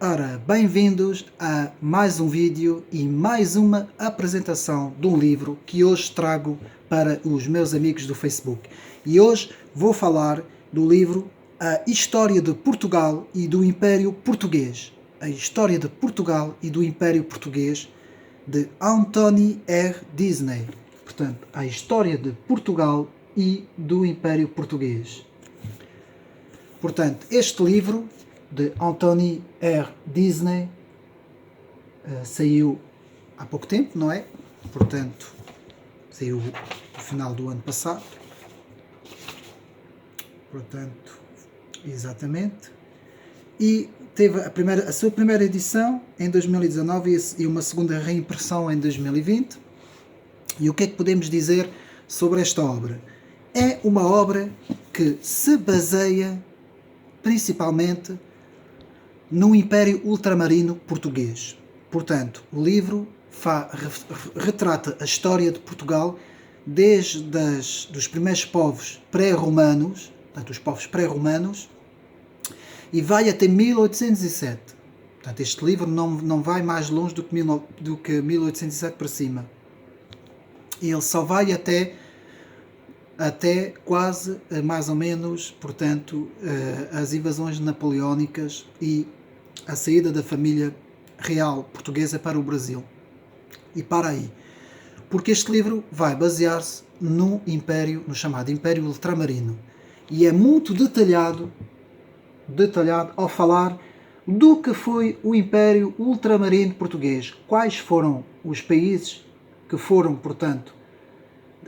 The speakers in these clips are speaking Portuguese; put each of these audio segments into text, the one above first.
Ora, bem-vindos a mais um vídeo e mais uma apresentação de um livro que hoje trago para os meus amigos do Facebook. E hoje vou falar do livro A História de Portugal e do Império Português. A História de Portugal e do Império Português, de Anthony R. Disney. Portanto, A História de Portugal e do Império Português. Portanto, este livro de Anthony R. Disney saiu há pouco tempo, não é? Portanto, saiu no final do ano passado. Portanto, exatamente. E teve a sua primeira edição em 2019 e uma segunda reimpressão em 2020. E o que é que podemos dizer sobre esta obra? É uma obra que se baseia principalmente no Império Ultramarino Português. Portanto, o livro retrata a história de Portugal desde dos primeiros povos pré-romanos, portanto, os povos pré-romanos, e vai até 1807. Portanto, este livro não vai mais longe do que 1807 para cima. E ele só vai até quase, mais ou menos, portanto, as invasões napoleónicas e a saída da família real portuguesa para o Brasil. E para aí. Porque este livro vai basear-se no chamado Império Ultramarino. E é muito detalhado ao falar do que foi o Império Ultramarino Português. Quais foram os países que foram, portanto,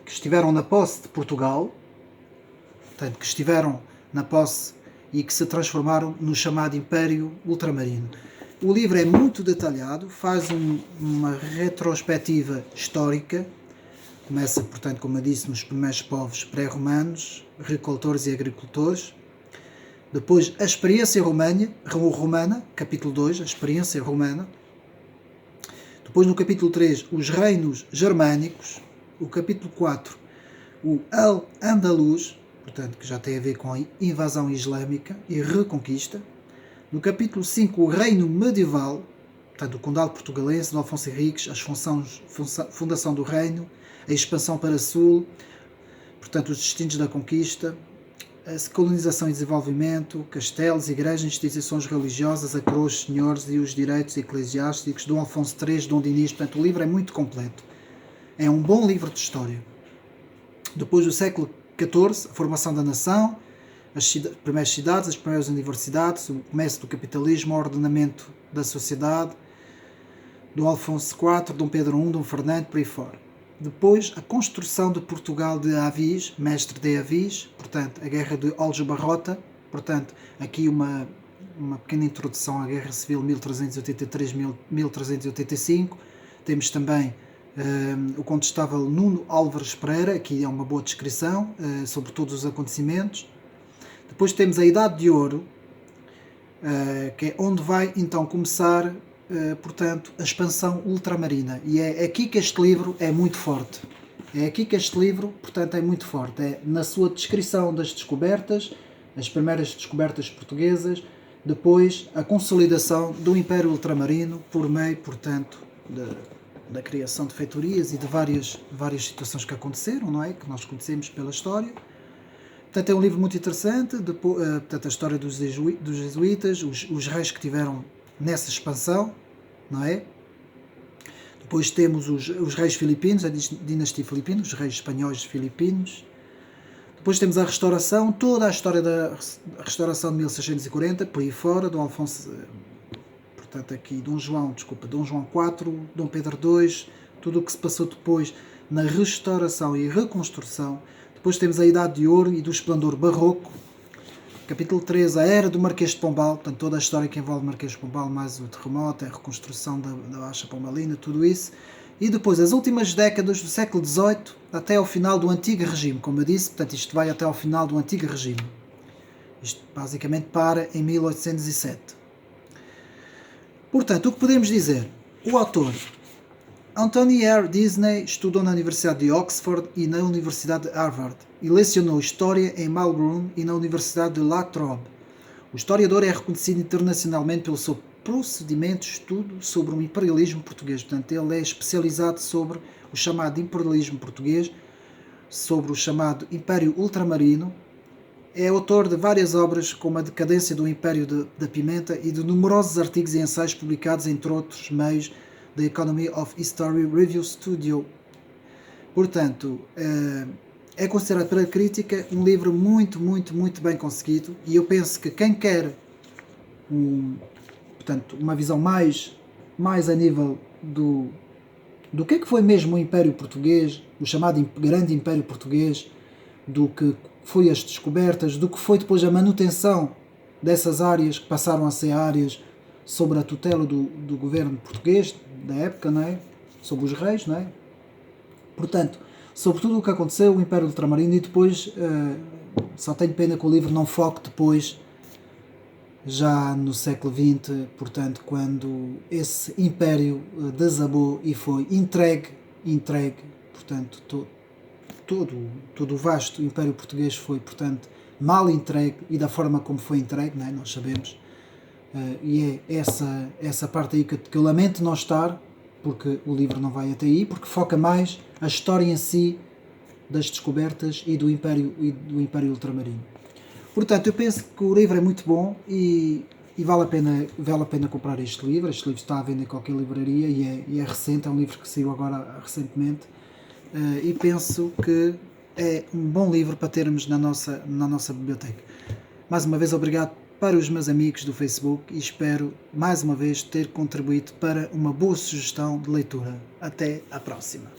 que estiveram na posse de Portugal, portanto, que estiveram na posse e que se transformaram no chamado Império Ultramarino. O livro é muito detalhado, faz uma retrospectiva histórica, começa, portanto, como eu disse, nos primeiros povos pré-romanos, recoltores e agricultores. Depois, a experiência romana, capítulo 2, a experiência romana. Depois, no capítulo 3, os reinos germânicos. O capítulo 4, o Al-Andalus, portanto, que já tem a ver com a invasão islâmica e reconquista. No capítulo 5, o reino medieval, portanto, o condado portugalense, de Alfonso Henriques, fundação do reino, a expansão para sul, portanto, os destinos da conquista, a colonização e desenvolvimento, castelos, igrejas, instituições religiosas, a coroas, senhores e os direitos eclesiásticos, Dom Afonso III, Dom Dinis. Portanto, o livro é muito completo. É um bom livro de história. Depois do século XIV, a formação da nação, as primeiras cidades, as primeiras universidades, o começo do capitalismo, o ordenamento da sociedade, Dom Alfonso IV, Dom Pedro I, Dom Fernando, por aí fora. Depois, a construção de Portugal de Avis, mestre de Avis, portanto, a guerra de Aljubarrota, portanto, aqui uma pequena introdução à Guerra Civil 1383-1385. Temos também o contestável Nuno Álvares Pereira, aqui é uma boa descrição sobre todos os acontecimentos. Depois temos a Idade de Ouro, que é onde vai então começar, portanto, a expansão ultramarina. E é aqui que este livro é muito forte. É aqui que este livro, portanto, é muito forte. É na sua descrição das descobertas, as primeiras descobertas portuguesas, depois a consolidação do Império Ultramarino por meio, portanto, da criação de feitorias e de várias situações que aconteceram, não é? Que nós conhecemos pela história. Portanto, é um livro muito interessante. Portanto, a história dos jesuítas, os reis que tiveram nessa expansão, não é? Depois temos os reis filipinos, a dinastia filipina, os reis espanhóis filipinos. Depois temos a restauração, toda a história da restauração de 1640, por aí fora, Dom Alfonso... Portanto, aqui Dom João IV, Dom Pedro II, tudo o que se passou depois na restauração e reconstrução. Depois temos a Idade de Ouro e do Esplendor Barroco. Capítulo 3, a Era do Marquês de Pombal, portanto, toda a história que envolve o Marquês de Pombal, mais o terremoto, a reconstrução da Baixa Pombalina, tudo isso. E depois as últimas décadas do século XVIII até ao final do Antigo Regime, como eu disse, portanto, isto vai até ao final do Antigo Regime. Isto basicamente para em 1807. Portanto, o que podemos dizer? O autor, Anthony R. Disney, estudou na Universidade de Oxford e na Universidade de Harvard e lecionou História em Melbourne e na Universidade de La Trobe. O historiador é reconhecido internacionalmente pelo seu procedimento de estudo sobre o imperialismo português. Portanto, ele é especializado sobre o chamado imperialismo português, sobre o chamado Império Ultramarino. É autor de várias obras, como A Decadência do Império da Pimenta, e de numerosos artigos e ensaios publicados, entre outros meios, The Economy of History Review Studio. Portanto, é considerado pela crítica um livro muito, muito, muito bem conseguido, e eu penso que quem quer portanto, uma visão mais a nível do que é que foi mesmo o Império Português, o chamado Grande Império Português, do que foi as descobertas, do que foi depois a manutenção dessas áreas que passaram a ser áreas sob a tutela do governo português da época, não é? Sob os reis, não é? Portanto, sobre tudo o que aconteceu, o Império Ultramarino, e depois só tenho pena que o livro não foque depois, já no século XX, portanto, quando esse império desabou e foi entregue, portanto, todo o vasto Império Português foi, portanto, mal entregue, e da forma como foi entregue, não é? Nós sabemos, e é essa parte aí que eu lamento não estar, porque o livro não vai até aí, porque foca mais a história em si das descobertas e do Império Ultramarino. Portanto, eu penso que o livro é muito bom e vale a pena comprar este livro. Este livro está à venda em qualquer livraria e é recente, é um livro que saiu agora recentemente, e penso que é um bom livro para termos na nossa biblioteca. Mais uma vez, obrigado para os meus amigos do Facebook e espero mais uma vez ter contribuído para uma boa sugestão de leitura. Até à próxima.